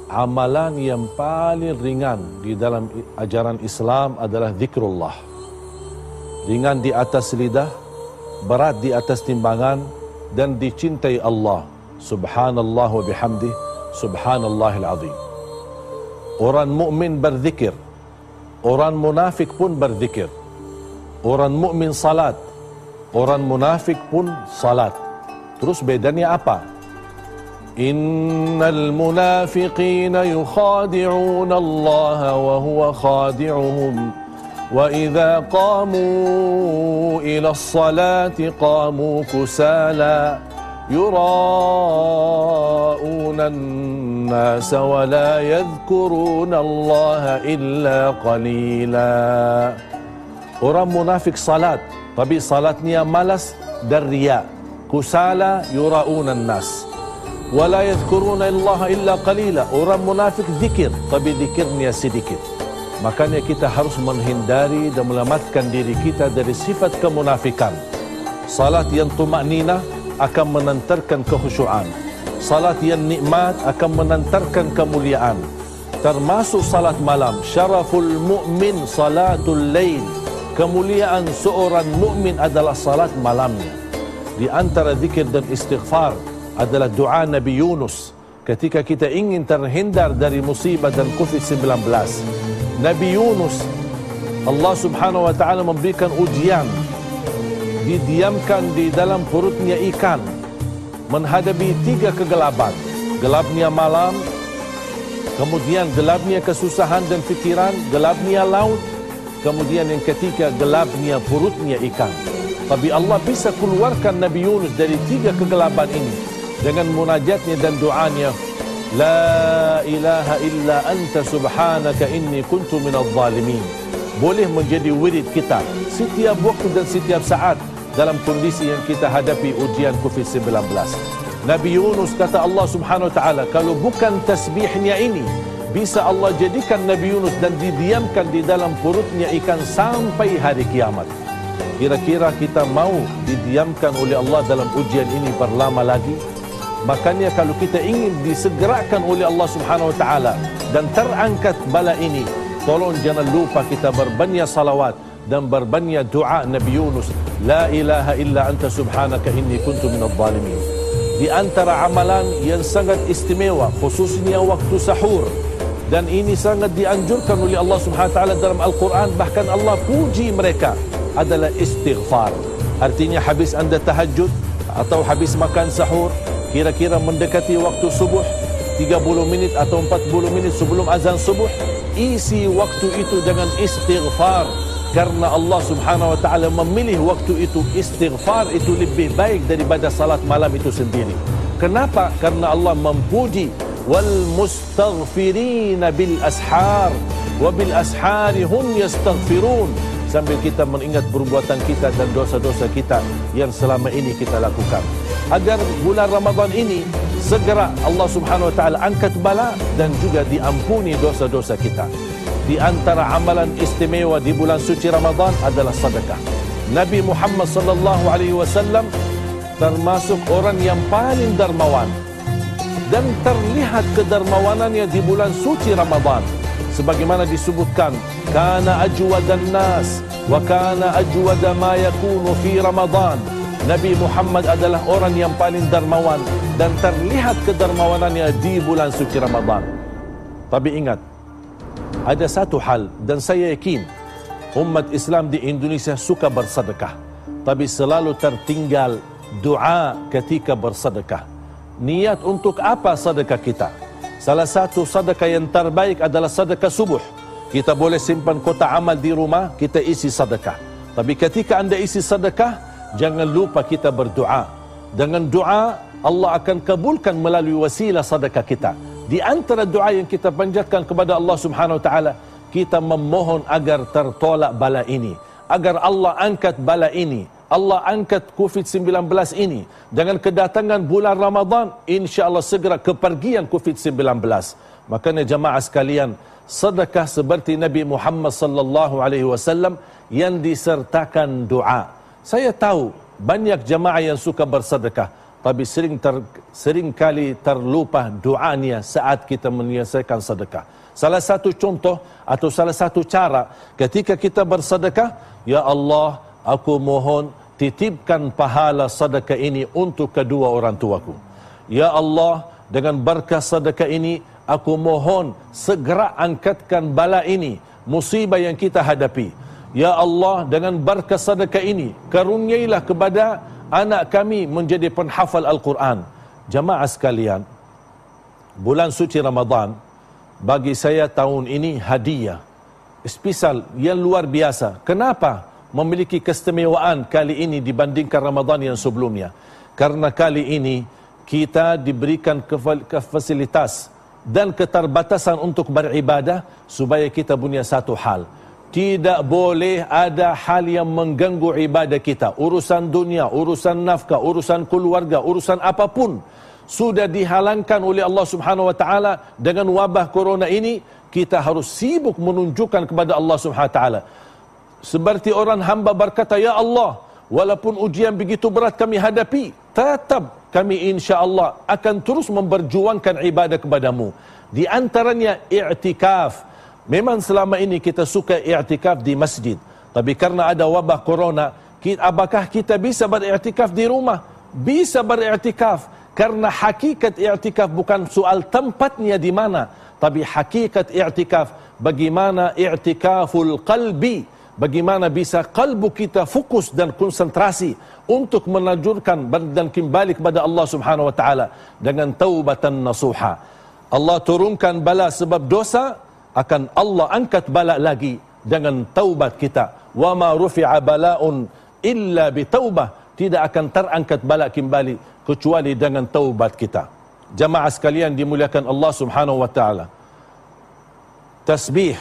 Amalan yang paling ringan di dalam ajaran Islam adalah zikrullah. Ringan di atas lidah, berat di atas timbangan, dan dicintai Allah. Subhanallah wa bihamdih, subhanallahil azim. Orang mukmin berzikir, orang munafik pun berzikir. Orang mukmin salat, orang munafik pun salat. Terus bedanya apa? Innal munafiqina yukhadi'una Allah wa huwa khadi'uhum wa idza qamu ila as-salati qamu kusala yura'una an-nas wa la yadhkuruna Allah illa qalila. Orang munafik salat, tapi salatnya malas dan riya. Kusala yura'una an-nas wa la yadhkuruna Allah illa qalila. Orang munafik zikir, tapi zikirnya sedikit. Makanya kita harus menghindari dan melamatkan diri kita dari sifat kemunafikan. Salat yang tumakninah akan menantarkan kekhusyuan. Salat yang nikmat akan menantarkan kemuliaan. Termasuk salat malam. Syaraful mu'min salatul lail. Kemuliaan seorang mukmin adalah salat malamnya. Di antara zikir dan istighfar adalah doa Nabi Yunus ketika kita ingin terhindar dari musibah dan COVID-19. Nabi Yunus, Allah subhanahu wa ta'ala memberikan ujian, didiamkan di dalam perutnya ikan, menghadapi 3 kegelapan. Gelapnya malam, kemudian gelapnya kesusahan dan fikiran, gelapnya laut, kemudian yang ketiga gelapnya perutnya ikan. Tapi Allah bisa keluarkan Nabi Yunus dari 3 kegelapan ini dengan munajatnya dan doanya, La ilaha illa anta subhanaka inni kuntu minadh zalimin. Boleh menjadi wirid kita setiap waktu dan setiap saat dalam kondisi yang kita hadapi ujian COVID-19. Nabi Yunus kata Allah subhanahu wa ta'ala, kalau bukan tasbihnya ini, bisa Allah jadikan Nabi Yunus dan didiamkan di dalam perutnya ikan sampai hari kiamat. Kira-kira kita mau didiamkan oleh Allah dalam ujian ini berlama lagi? Makanya kalau kita ingin disegerakan oleh Allah subhanahu wa ta'ala dan terangkat bala ini, tolong jangan lupa kita berbanyak salawat dan berbanyak doa Nabi Yunus. La ilaha illa anta subhanaka inni kuntu minadh zalimin. Di antara amalan yang sangat istimewa, khususnya waktu sahur, dan ini sangat dianjurkan oleh Allah subhanahu wa ta'ala dalam Al-Quran, bahkan Allah puji mereka, adalah istighfar. Artinya habis anda tahajud atau habis makan sahur, kira-kira mendekati waktu subuh 30 minit atau 40 minit sebelum azan subuh, isi waktu itu dengan istighfar. Karena Allah subhanahu wa ta'ala memilih waktu itu, istighfar itu lebih baik daripada salat malam itu sendiri. Kenapa? Karena Allah memuji wal mustaghfirina bil ashar wa bil ashari hum yastaghfirun, sambil kita mengingat perbuatan kita dan dosa-dosa kita yang selama ini kita lakukan. Agar bulan Ramadan ini segera Allah subhanahu wa ta'ala angkat bala dan juga diampuni dosa-dosa kita. Di antara amalan istimewa di bulan suci Ramadan adalah sedekah. Nabi Muhammad sallallahu alaihi wasallam termasuk orang yang paling dermawan, dan terlihat kedermawanannya di bulan suci Ramadan. Sebagaimana disebutkan, kana ajwadan nas wa kana ajwada ma yakunu fi Ramadan. Nabi Muhammad adalah orang yang paling dermawan dan terlihat kedermawanannya di bulan suci Ramadan. Tapi ingat, ada satu hal, dan saya yakin umat Islam di Indonesia suka bersedekah, tapi selalu tertinggal doa ketika bersedekah. Niat untuk apa sedekah kita? Salah satu sedekah yang terbaik adalah sedekah subuh. Kita boleh simpan kotak amal di rumah, kita isi sedekah. Tapi ketika anda isi sedekah, jangan lupa kita berdoa. Dengan doa, Allah akan kabulkan melalui wasilah sedekah kita. Di antara doa yang kita panjatkan kepada Allah subhanahu wa ta'ala, kita memohon agar tertolak bala ini, agar Allah angkat bala ini, Allah angkat COVID-19 ini. Dengan kedatangan bulan Ramadan, insya-Allah segera kepergian COVID-19. Makanya jamaah sekalian, sedekah seperti Nabi Muhammad sallallahu alaihi wasallam yang disertakan doa. Saya tahu banyak jamaah yang suka bersedekah, tapi sering kali terlupa doanya saat kita menyelesaikan sedekah. Salah satu contoh atau salah satu cara ketika kita bersedekah, ya Allah, aku mohon titipkan pahala sedekah ini untuk kedua orang tuaku. Ya Allah, dengan berkah sedekah ini aku mohon segera angkatkan bala ini, musibah yang kita hadapi. Ya Allah, dengan berkah sedekah ini karuniailah kepada anak kami menjadi penghafal Al-Quran. Jamaah sekalian, bulan suci Ramadan bagi saya tahun ini hadiah spesial yang luar biasa. Kenapa memiliki keistimewaan kali ini dibandingkan Ramadan yang sebelumnya? Karena kali ini kita diberikan fasilitas dan keterbatasan untuk beribadah supaya kita punya satu hal. Tidak boleh ada hal yang mengganggu ibadah kita. Urusan dunia, urusan nafkah, urusan keluarga, urusan apapun sudah dihalangkan oleh Allah Subhanahu wa taala. Dengan wabah corona ini kita harus sibuk menunjukkan kepada Allah Subhanahu wa taala. Seperti orang hamba berkata, ya Allah, walaupun ujian begitu berat kami hadapi, tetap kami insya-Allah akan terus memperjuangkan ibadah kepadamu. Di antaranya i'tikaf. Memang selama ini kita suka i'tikaf di masjid, tapi karena ada wabah corona, apakah kita bisa beriktikaf di rumah? Bisa beriktikaf, karena hakikat i'tikaf bukan soal tempatnya di mana, tapi hakikat i'tikaf bagaimana i'tikaful qalbi, bagaimana bisa kalbu kita fokus dan konsentrasi untuk menajurkan dan kembali kepada Allah Subhanahu wa taala dengan taubatan nasuha. Allah turunkan bala sebab dosa, akan Allah angkat bala lagi dengan taubat kita. Wa ma rufi'a bala'un illa bitaubah, tidak akan terangkat bala kembali kecuali dengan taubat kita. Jamaah sekalian dimuliakan Allah Subhanahu wa taala. Tasbih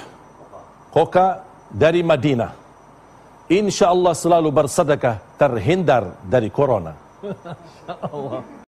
koka dari Madinah, insya Allah selalu bersedekah terhindar dari corona. Insya Allah.